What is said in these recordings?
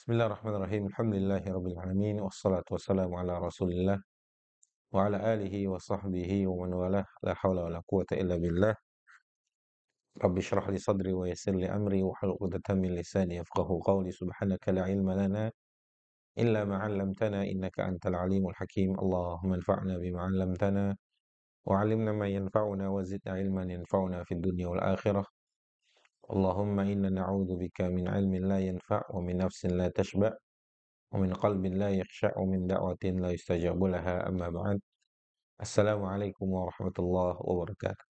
Bismillahirrahmanirrahim. Alhamdulillahirabbil alamin wassalatu wassalamu ala Rasulillah wa ala alihi wa sahbihi wa man walah. La haula wala quwata illa billah. Rabbi shrah li sadri wa yassir li amri wa hlul 'uqdatam min lisani yafqahu qawli. Subhanaka la ilma lana illa ma 'allamtana innaka antal alimul hakim. Allahumma anfa'na bima 'allamtana wa 'allimna ma yanfa'una wa zidna ilman yanfa'una fid dunya wal akhirah. Allahumma inna na'udzubika min 'ilmin la yanfa' wa min nafsin la tashba' wa min qalbin la yakhsha' wa min da'watin la yustajabu laha, amma ba'd. Assalamualaikum warahmatullahi wabarakatuh.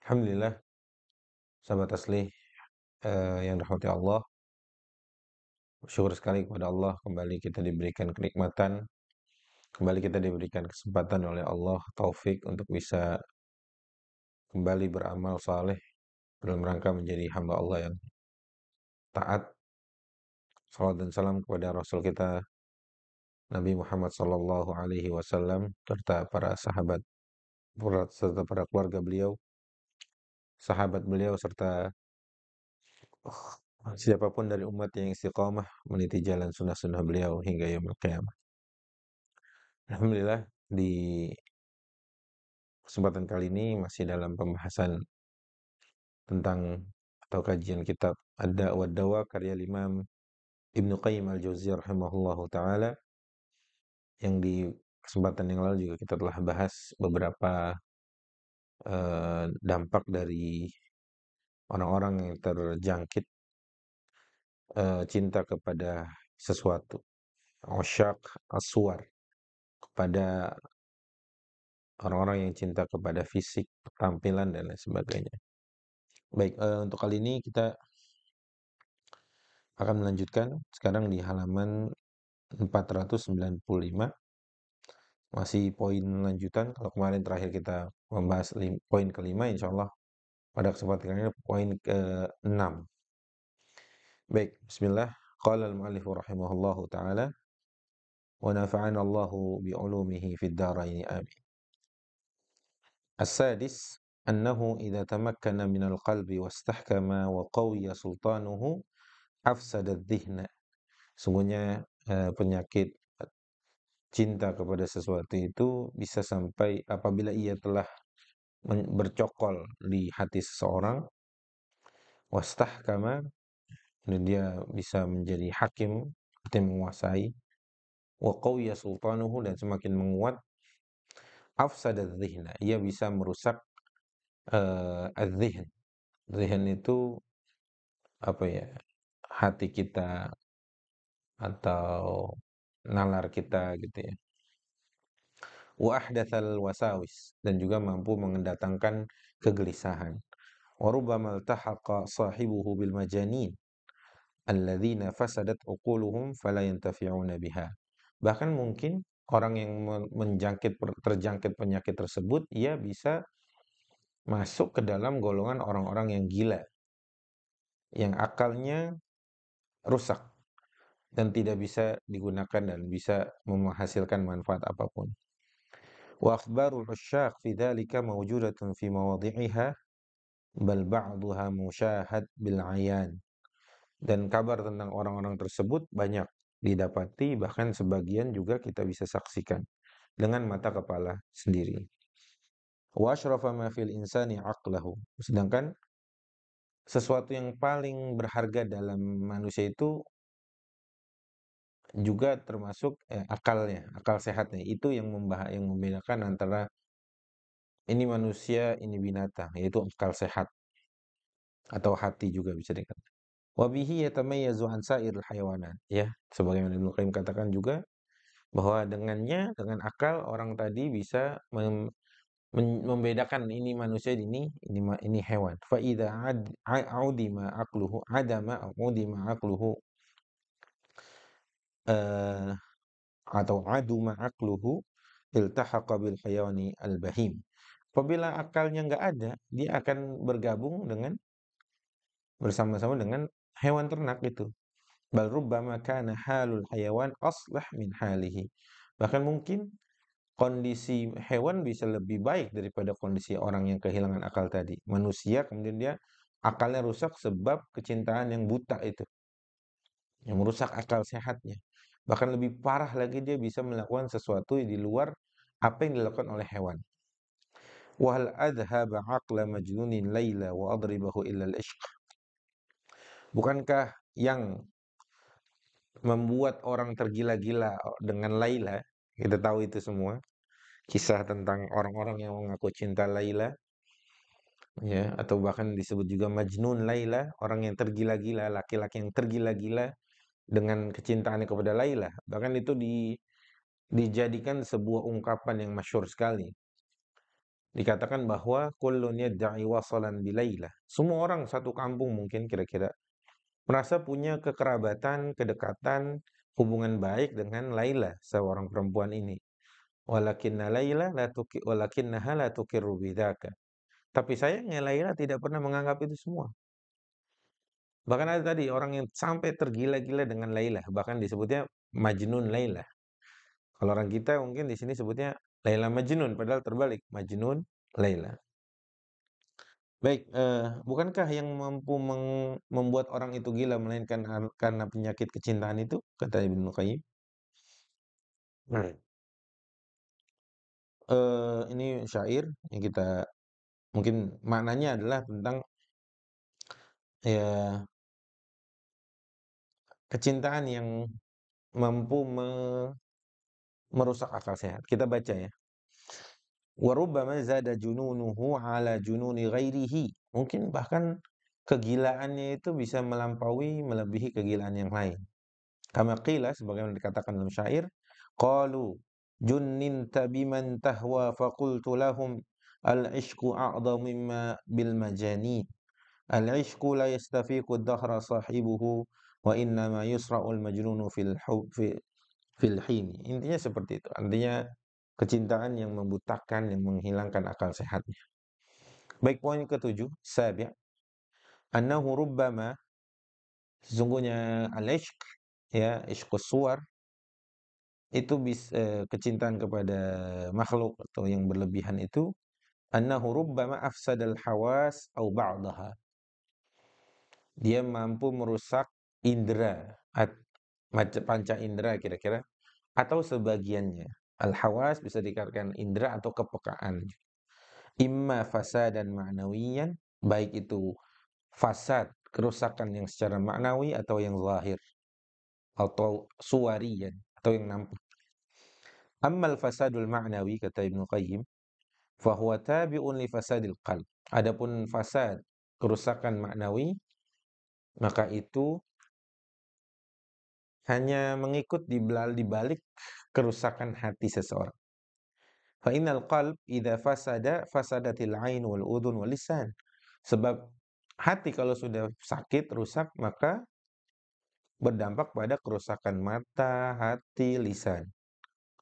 Alhamdulillah, sahabat Aslih, yang dirahmati Allah, bersyukur sekali kepada Allah kembali kita diberikan kenikmatan, kembali kita diberikan kesempatan oleh Allah taufik untuk bisa kembali beramal saleh dalam rangka menjadi hamba Allah yang taat. Salawat dan salam kepada Rasul kita Nabi Muhammad sallallahu alaihi wasallam serta para sahabat serta para keluarga beliau, sahabat beliau serta siapapun dari umat yang istiqamah meniti jalan sunnah-sunnah beliau hingga yaumil qiyamah. Alhamdulillah, di kesempatan kali ini masih dalam pembahasan tentang atau kajian kitab Ad-Da' wa Dawa karya Imam Ibnu Qayyim Al-Jauziyah rahimahullahu taala, yang di kesempatan yang lalu juga kita telah bahas beberapa dampak dari orang-orang yang terjangkit cinta kepada sesuatu, usyaq as-suwar, kepada orang-orang yang cinta kepada fisik, tampilan dan lain sebagainya. Baik, untuk kali ini kita akan melanjutkan sekarang di halaman 495, masih poin lanjutan. Kalau kemarin terakhir kita membahas poin kelima, insyaallah pada kesempatan kali ini poin ke-6. Baik, bismillah. Qala al-mu'allif rahimahullahu taala wa nafa'ana Allahu bi 'ulumihi fid dharain amin. As-sadis annahu idza tamakkana minal qalbi wastahkama wa qawiya sultanuhu afsada adh-dhihna. Sungguhnya penyakit cinta kepada sesuatu itu bisa sampai apabila ia telah bercokol di hati seseorang, wastahkama, dan dia bisa menjadi hakim, artinya menguasai, wa qawiya sultanuhu, dan semakin menguat, afsada adh-dhihna, ia bisa merusak adh-dhihn. Dhihn itu apa ya? Hati kita atau nalar kita gitu ya. Wa ahdatsal wasawis, dan juga mampu mendatangkan kegelisahan. Wa rubbama iltahaqa sahibuhu bil majanin alladzina fasadat uquluhum fala yantafi'una biha. Bahkan mungkin orang yang terjangkit penyakit tersebut, ia bisa masuk ke dalam golongan orang-orang yang gila, yang akalnya rusak dan tidak bisa digunakan dan bisa menghasilkan manfaat apapun. Wa akhbarul usyaq fi dzalika mawjudatun fi mawadhi'iha bal ba'daha musyahad bil 'ayan. Dan kabar tentang orang-orang tersebut banyak didapati, bahkan sebagian juga kita bisa saksikan dengan mata kepala sendiri. Wa asyrafa ma fil insani 'aqlahu. Sedangkan sesuatu yang paling berharga dalam manusia itu juga termasuk akalnya, akal sehatnya. Itu yang membedakan antara ini manusia, ini binatang, yaitu akal sehat atau hati juga bisa dikatakan. Wa bihi yatamayyazu an sa'iril hayawanat, ya. Sebagaimana Ibnu Qayyim katakan juga bahwa dengannya, dengan akal orang tadi bisa membedakan ini manusia, ini hewan. Fa idza udima aqluhu eh, atau aduma aqluhu iltahaqa bil hayawani al bahim. Apabila akalnya nggak ada, dia akan bergabung bersama-sama dengan hewan ternak itu. Bal rubbama kana halul hayawan aslah min halihi. Bahkan mungkin kondisi hewan bisa lebih baik daripada kondisi orang yang kehilangan akal tadi. Manusia kemudian dia akalnya rusak sebab kecintaan yang buta itu. yang merusak akal sehatnya. Bahkan lebih parah lagi dia bisa melakukan sesuatu di luar apa yang dilakukan oleh hewan. Wa hal adhaba aqla majnunin laila wa adribahu illa al-ishq. Bukankah yang membuat orang tergila-gila dengan Laila, kita tahu itu semua, kisah tentang orang-orang yang mengaku cinta Laila, ya, atau bahkan disebut juga Majnun Laila, orang yang tergila-gila, laki-laki yang tergila-gila dengan kecintaannya kepada Laila. Bahkan itu dijadikan sebuah ungkapan yang masyhur sekali. Dikatakan bahwa kullun yadda'i wasalan bi Laila. Semua orang satu kampung mungkin kira-kira merasa punya kekerabatan, kedekatan, hubungan baik dengan Laila, seorang perempuan ini. Walakinna Laila la tuki walakinnaha la tuqirru bidzaka. Tapi sayangnya Laila tidak pernah menganggap itu semua. Bahkan ada tadi orang yang sampai tergila-gila dengan Laila, bahkan disebutnya Majnun Laila. Kalau orang kita mungkin di sini sebutnya Laila Majnun, padahal terbalik, Majnun Laila. Baik, bukankah yang mampu membuat orang itu gila melainkan karena penyakit kecintaan itu, kata Ibnu Qayyim. Nah, ini syair yang kita mungkin maknanya adalah tentang ya kecintaan yang mampu merusak akal sehat. Kita baca ya. Wa rubbama zada jununuhu ala jununi ghairihi. Mungkin bahkan kegilaannya itu bisa melebihi kegilaan yang lain. Kama qila, sebagaimana dikatakan dalam syair, qalu junninta biman tahwa faqultu lahum al-ishqu a'dhamu mimma bil majanin. Al-ishqu la yastafiqu ad-dahra sahibuhu wa innama yusra'ul majnunu fil hini. Intinya seperti itu. Artinya kecintaan yang membutakan, yang menghilangkan akal sehatnya. Baik, poin ketujuh, sabi', annahu rubbama, sesungguhnya al-ishq, ya, ishqus suwar, itu kecintaan kepada makhluk atau yang berlebihan itu, annahu rubbama afsadal hawas au ba'daha. Dia mampu merusak indera, panca indera kira-kira, atau sebagiannya. Al-hawas bisa dikatakan indera atau kepekaan. Imma fasadan ma'nawiyan, baik itu fasad, kerusakan yang secara maknawi atau yang zahir, atau suwariyan, atau yang nampak. Ammal fasadul ma'nawi, kata Ibnu Qayyim, fahuwa tabi'un li fasadil qalb. Adapun fasad, kerusakan maknawi, maka itu hanya mengikut di balik kerusakan hati seseorang. Fa innal qalb idza fasada fasadatil ain wal udhun wal lisan. Sebab hati kalau sudah sakit, rusak, maka berdampak pada kerusakan mata, hati, lisan,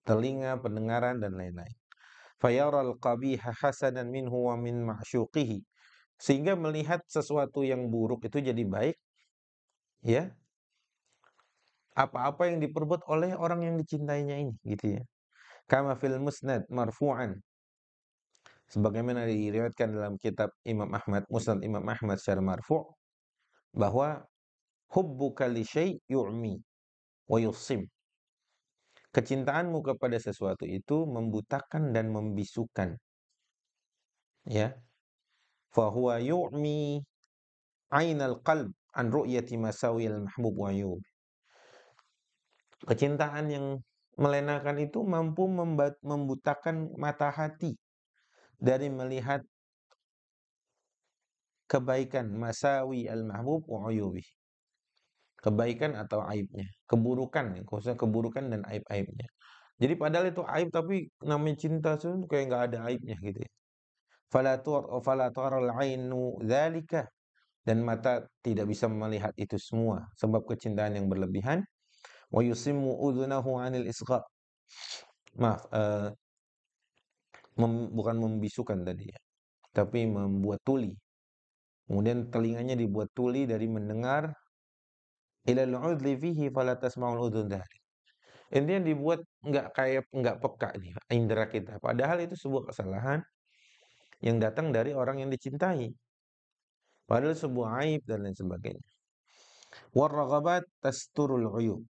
telinga, pendengaran dan lain-lain. Fayaral qabiha hasanan minhu wa min ma'syuqihi. Sehingga melihat sesuatu yang buruk itu jadi baik, ya. Apa-apa yang diperbuat oleh orang yang dicintainya ini, gitu ya. Kama fil musnad marfu'an, sebagaimana diriwayatkan dalam kitab Imam Ahmad, Musnad Imam Ahmad secara marfu', bahwa hubbuka li syai' yu'mi wa yusim. Kecintaanmu kepada sesuatu itu membutakan dan membisukan. Ya. Fahuwa yu'mi ainal qalb an ru'yati masawil mahbub wa yub. Kecintaan yang melenakan itu mampu membutakan mata hati dari melihat kebaikan masawi al-mahbub wa uyubi. Kebaikan atau aibnya, keburukan, khususnya keburukan dan aib-aibnya. Jadi padahal itu aib, tapi namanya cinta tuh kayak nggak ada aibnya gitu ya. Fala taral ainu dzalika, dan mata tidak bisa melihat itu semua sebab kecintaan yang berlebihan. Wa yusimmu udhunahu 'anil isgha. Maaf, bukan membisukan tadi ya, tapi membuat tuli. Kemudian telinganya dibuat tuli dari mendengar, ilal udli fihi fala tasma'ul udhun dzalik. Intinya dibuat nggak peka nih indera kita. Padahal itu sebuah kesalahan yang datang dari orang yang dicintai. Padahal sebuah aib dan lain sebagainya. Warraghabat tasturul uyub.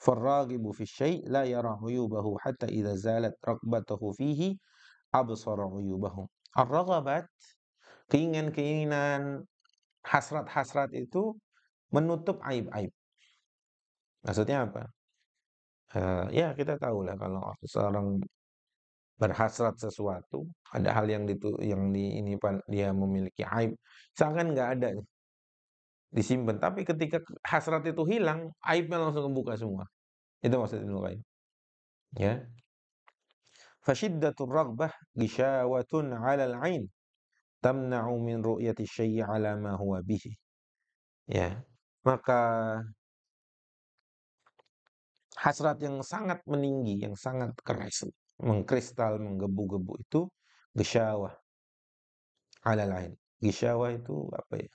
Farragibu fi syai' la yara uyubahu hatta idza zalat raghbatuhu fihi absara uyubahu. Ar-raghabat, keinginan-keinginan, hasrat-hasrat itu menutup aib-aib. Maksudnya apa? Ya kita tahu lah kalau seorang berhasrat sesuatu, ada hal yang dia memiliki aib, seakan nggak ada disimpan. Tapi ketika hasrat itu hilang, aibnya langsung kebuka semua. Itu maksud Ibnu Qayyim. Ya. Fashiddatur raghbah gishawatun 'alal 'ain tamna'u min ru'yati syai'i 'ala ma huwa bihi. Ya. Maka hasrat yang sangat meninggi, yang sangat keras, mengkristal, menggebu-gebu itu gisyawah 'alal 'ain. Gisyawah itu apa ya?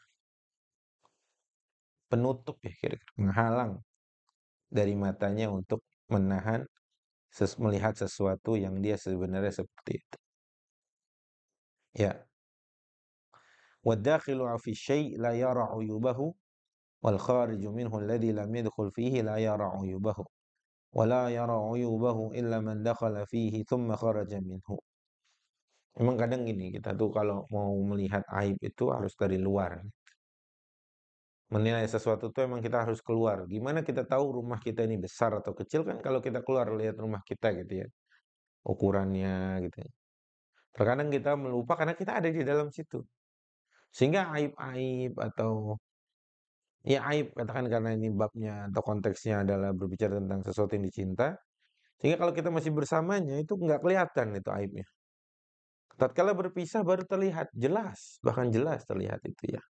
Penutup ya kira-kira, menghalang dari matanya untuk menahan melihat sesuatu yang dia sebenarnya seperti itu. Ya. Wadakhilu fi syai' la yara 'uyubahu wal khariju minhu alladhi lam yadkhul fihi la yara 'uyubahu wa la yara 'uyubahu illa man dakhala fihi thumma kharaja minhu. Memang kadang gini, kita tuh kalau mau melihat aib itu harus dari luar. Menilai sesuatu tuh emang kita harus keluar. Gimana kita tahu rumah kita ini besar atau kecil kan kalau kita keluar lihat rumah kita gitu ya. Ukurannya gitu. Terkadang kita melupa karena kita ada di dalam situ. Sehingga aib-aib atau ya aib katakan karena ini babnya atau konteksnya adalah berbicara tentang sesuatu yang dicinta. Sehingga kalau kita masih bersamanya itu nggak kelihatan itu aibnya. Tatkala berpisah baru terlihat jelas, bahkan jelas terlihat itu ya.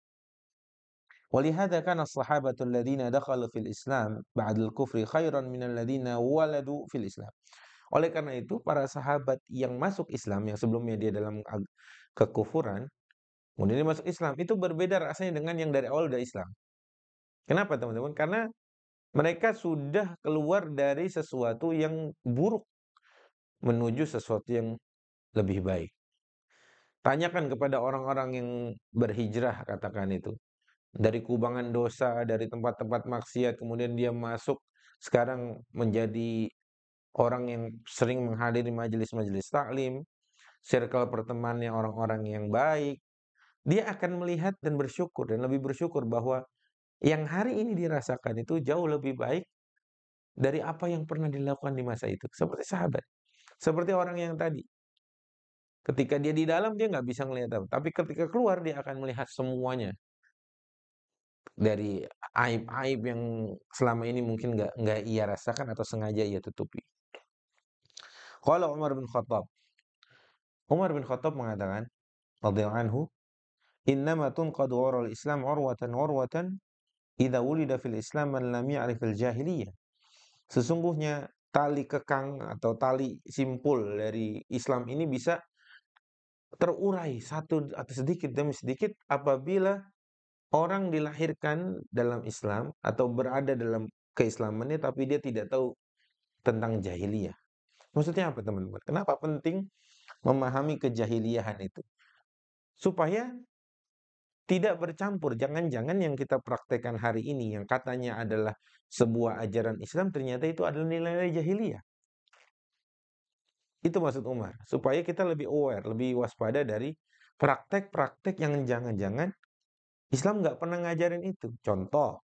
Walihada kana as-sahabatu alladziina dakhalu fil Islam ba'dal kufri khairan minal ladziina waladu fil Islam. Oleh karena itu para sahabat yang masuk Islam yang sebelumnya dia dalam kekufuran, kemudian dia masuk Islam itu berbeda rasanya dengan yang dari awal udah Islam. Kenapa teman-teman? Karena mereka sudah keluar dari sesuatu yang buruk menuju sesuatu yang lebih baik. Tanyakan kepada orang-orang yang berhijrah katakan itu. Dari kubangan dosa, dari tempat-tempat maksiat, kemudian dia masuk sekarang menjadi orang yang sering menghadiri majelis-majelis taklim, circle pertemanannya orang-orang yang baik. Dia akan melihat dan bersyukur dan lebih bersyukur bahwa yang hari ini dirasakan itu jauh lebih baik dari apa yang pernah dilakukan di masa itu. Seperti sahabat. Seperti orang yang tadi. Ketika dia di dalam dia nggak bisa melihat apa. Tapi ketika keluar dia akan melihat semuanya. Dari aib-aib yang selama ini mungkin nggak ia rasakan atau sengaja ia tutupi. Qala Umar bin Khattab. Umar bin Khattab mengatakan, radhiyallahu anhu, "Innama tunqadu 'ural Islam 'urwatan idza wulida fil Islam man lam ya'rif al-jahiliyah." Sesungguhnya tali kekang atau tali simpul dari Islam ini bisa terurai satu atau sedikit demi sedikit apabila orang dilahirkan dalam Islam atau berada dalam keislamannya tapi dia tidak tahu tentang jahiliyah. Maksudnya apa teman-teman? Kenapa penting memahami kejahiliyahan itu? Supaya tidak bercampur. Jangan-jangan yang kita praktekkan hari ini yang katanya adalah sebuah ajaran Islam ternyata itu adalah nilai-nilai jahiliyah. Itu maksud Umar. Supaya kita lebih aware, lebih waspada dari praktek-praktek yang jangan-jangan Islam nggak pernah ngajarin itu. Contoh,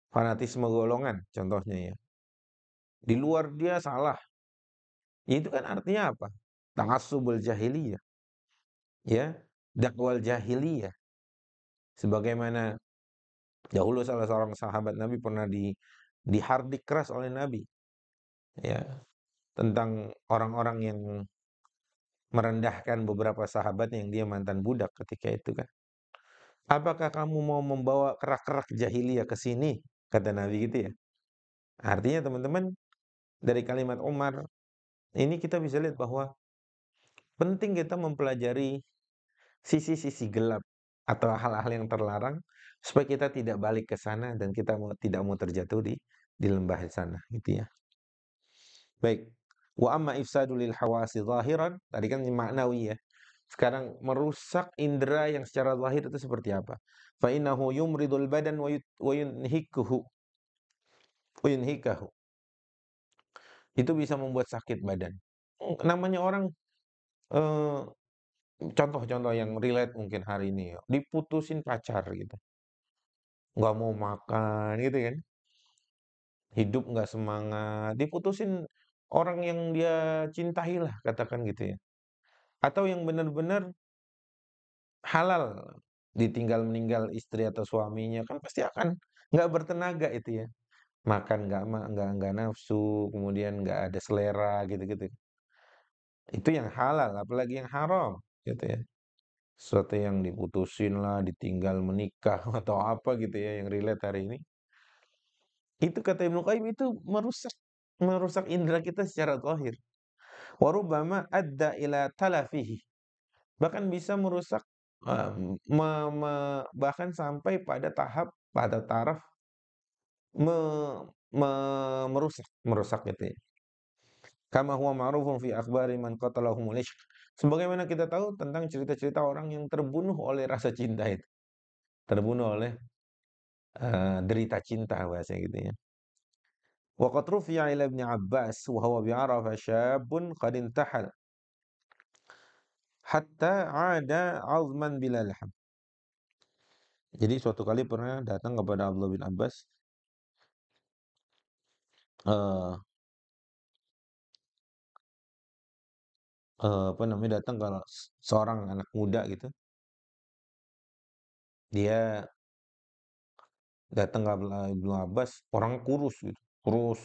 fanatisme golongan contohnya ya. Di luar dia salah. Itu kan artinya apa? Ta'assubul jahiliyah. Ya, dakwal jahiliyah. Sebagaimana dahulu salah seorang sahabat Nabi pernah dihardik keras oleh Nabi. Ya, tentang orang-orang yang merendahkan beberapa sahabat yang dia mantan budak ketika itu kan. Apakah kamu mau membawa kerak-kerak jahiliyah ke sini? Kata Nabi gitu ya. Artinya teman-teman dari kalimat Umar ini kita bisa lihat bahwa penting kita mempelajari sisi-sisi gelap atau hal-hal yang terlarang supaya kita tidak balik ke sana dan kita tidak mau terjatuh di lembah sana gitu ya. Baik. Wa amma ifsadu lil hawasi zahiran, tadi kan maknawi ya. Sekarang merusak indera yang secara zahir itu seperti apa? Fa innahu yumridul badan wa yunhikuhu. Uyunhikahu. Itu bisa membuat sakit badan. Namanya orang, eee, contoh-contoh yang relate mungkin hari ini ya, diputusin pacar gitu, nggak mau makan gitu kan, hidup nggak semangat, diputusin orang yang dia cintai lah katakan gitu ya. Atau yang benar-benar halal, ditinggal meninggal istri atau suaminya, kan pasti akan nggak bertenaga itu ya. Makan nggak nafsu, kemudian nggak ada selera gitu-gitu. Itu yang halal, apalagi yang haram gitu ya. Sesuatu yang diputusin lah, ditinggal menikah atau apa gitu ya yang relate hari ini. Itu kata Ibnu Qayyim itu merusak merusak indera kita secara zahir. Wa rubbama adda ila talafihi. Bahkan bisa merusak me me bahkan sampai pada tahap pada taraf me me merusak merusak gitu ya. Kama huwa ma'rufun fi akhbari man qatalahumul ishq. Sebagaimana kita tahu tentang cerita-cerita orang yang terbunuh oleh rasa cinta itu, terbunuh oleh, derita cinta bahasanya gitu ya. Wa qad rufi'a ila Ibnu Abbas wa huwa bi Arafah syabun qad intahal hatta 'ada 'azman bila laham. Jadi suatu kali pernah datang kepada Abdullah bin Abbas, eee apa namanya, datang kalau seorang anak muda gitu, dia datang ke Ibnu Abbas, orangnya kurus gitu, kurus,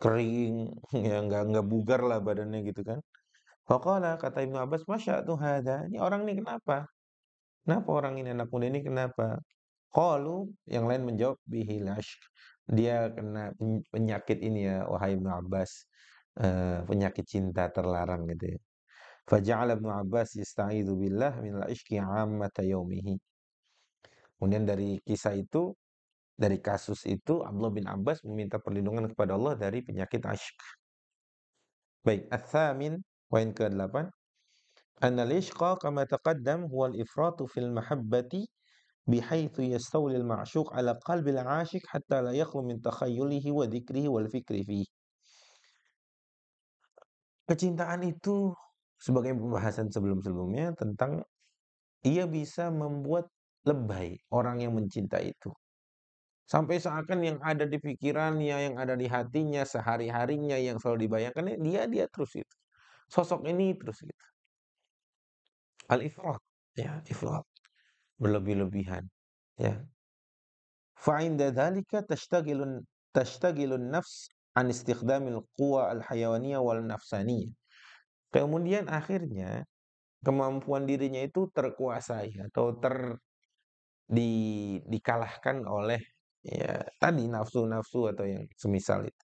kering, ya nggak bugar lah badannya gitu kan. Faqala, kata Ibnu Abbas, "Masya'atu hadza?" Ini orang ini kenapa? Kenapa orang ini, anak muda ini kenapa? Qalu, yang lain menjawab, "Bihil ashq." Dia kena penyakit ini ya, wahai Ibnu Abbas, penyakit cinta terlarang gitu ya. Faja'ala Ibnu Abbas yasta'idzu billah minal ishqi 'ammata yaumihi. Kemudian dari kisah itu, dari kasus itu, Abdullah bin Abbas meminta perlindungan kepada Allah dari penyakit asyik. Baik, ats-tsamin, poin ke-8, annal ishqa kama taqaddam huwa al-ifratu fil mahabbati bihaitsu yastawli al-ma'syuq 'ala qalbi al-'ashiq hatta la yakhlu min takhayyulihi wa dzikrihi wal fikri fihi. Kecintaan itu sebagai pembahasan sebelum-sebelumnya tentang ia bisa membuat lebay orang yang mencintai itu. Sampai seakan yang ada di pikirannya, yang ada di hatinya, sehari-harinya yang selalu dibayangkannya dia terus itu. Sosok ini terus gitu. Al-ifrat, ya, ifrat, berlebih-lebihan, ya. Fa 'inda dzalika tashtagilun nafs an istikhdamil quwa al-hayawaniyah wal nafsaniyah. Kemudian akhirnya kemampuan dirinya itu terkuasai atau di dikalahkan oleh ya tadi nafsu-nafsu atau yang semisal itu.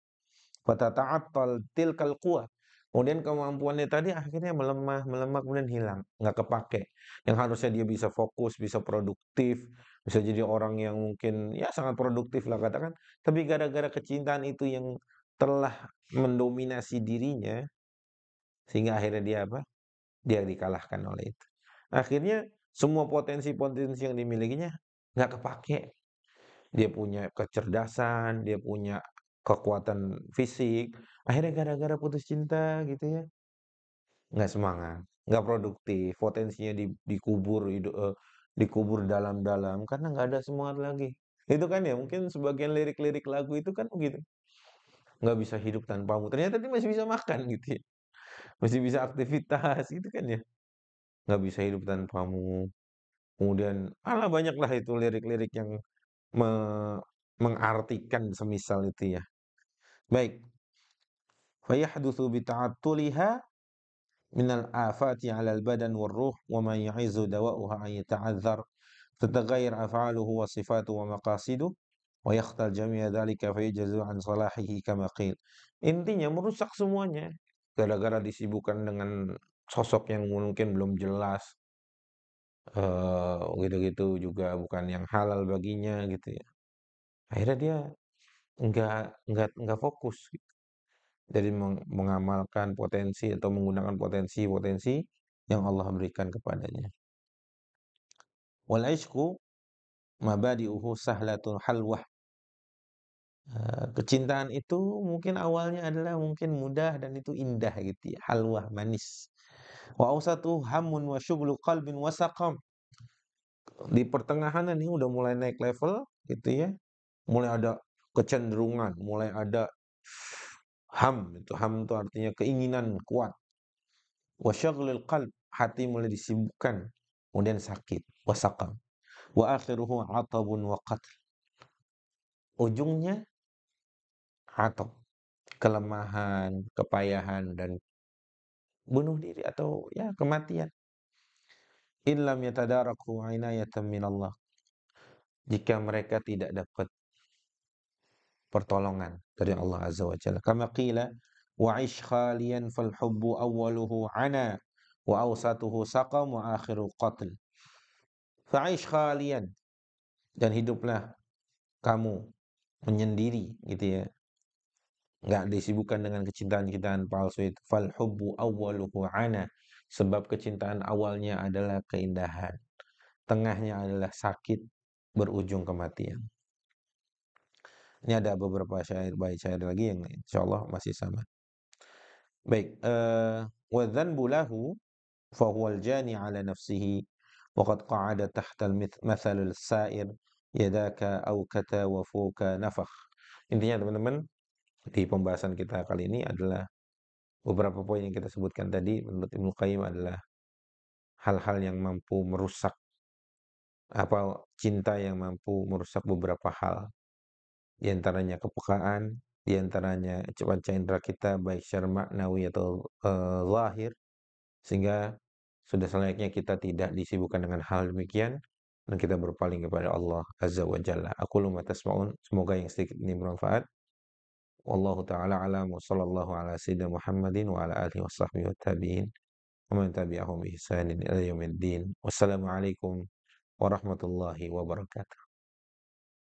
Fatata'attal tilkal quwah. Kemudian kemampuannya tadi akhirnya melemah, melemah kemudian hilang, nggak kepake. Yang harusnya dia bisa fokus, bisa produktif, bisa jadi orang yang mungkin ya sangat produktif lah katakan, tapi gara-gara kecintaan itu yang telah mendominasi dirinya, sehingga akhirnya dia apa? Dia dikalahkan oleh itu. Akhirnya semua potensi-potensi yang dimilikinya nggak kepake. Dia punya kecerdasan, dia punya kekuatan fisik, akhirnya gara-gara putus cinta gitu ya, nggak semangat, nggak produktif, potensinya dikubur dikubur dalam-dalam karena nggak ada semangat lagi. Itu kan ya mungkin sebagian lirik-lirik lagu itu kan begitu, "Nggak bisa hidup tanpamu," ternyata dia masih bisa makan gitu ya, masih bisa aktivitas gitu kan ya, "Nggak bisa hidup tanpamu." Kemudian alah banyaklah itu lirik-lirik yang me mengartikan semisal itu ya. Baik, fayahdutsu bita'attuliha minal afati 'alal badan war-ruh wa ma ya'izu dawa'uha an yata'adzar tataghayyar af'aluhu wa sifatuhu wa maqasiduhu wa yakhtal jami'a dzalika fayujzu an salahihi kama qil. Intinya merusak semuanya gara-gara disibukkan dengan sosok yang mungkin belum jelas, gitu-gitu juga bukan yang halal baginya gitu ya. Akhirnya dia nggak fokus gitu. Dari mengamalkan potensi atau menggunakan potensi-potensi yang Allah berikan kepadanya. Wal ishqu mabadi'uhu sahlatul halwah. Kecintaan itu mungkin awalnya adalah mungkin mudah dan itu indah gitu ya, halwah, manis. Wa awsatu hamun wa syughlu qalbin wa saqam. Di pertengahan ini udah mulai naik level gitu ya, mulai ada kecenderungan, mulai ada ham itu artinya keinginan kuat. Wa syaghlil qalb, hati mulai disibukkan, kemudian sakit, wa saqam. Wa akhiruhu atabun wa qatl. Ujungnya atab, kelemahan, kepayahan dan bunuh diri atau ya kematian. In lam yatadaraku inayatan minallah. Jika mereka tidak dapat pertolongan dari Allah Azza wa Jalla. Kama qila wa'ish khaliyan fal hubbu awwaluhu ana wa awsatuhu saqam wa akhiru qatl. Fa'ish khaliyan, dan hiduplah kamu menyendiri gitu ya. Enggak disibukkan dengan kecintaan-kecintaan palsu itu. Fal hubbu awwaluhu ana, sebab kecintaan awalnya adalah keindahan, tengahnya adalah sakit, berujung kematian. Ini ada beberapa bait syair lagi yang insyaallah masih sama. Baik, wa dzanbu lahu fa huwa al-jani 'ala nafsihi wa qad qa'ada tahta al-mathal as-sa'ir yadaka aw kata wa fuka nafakh. Intinya teman-teman, di pembahasan kita kali ini adalah beberapa poin yang kita sebutkan tadi menurut Ibnu Qayyim adalah hal-hal yang mampu merusak, cinta yang mampu merusak beberapa hal. Di antaranya kepekaan, di antaranya panca indera kita baik secara maknawi atau zahir, sehingga sudah selayaknya kita tidak disibukkan dengan hal demikian dan kita berpaling kepada Allah Azza wa Jalla. Aqulu ma tasma'un, semoga yang sedikit ini bermanfaat. Wallahu taala alam wa sallallahu ala sayyidina Muhammadin wa ala alihi washabbihi wa tabi'in wa man tabi'ahum bi ihsanin ila yaumiddin. Wassalamualaikum warahmatullahi wabarakatuh.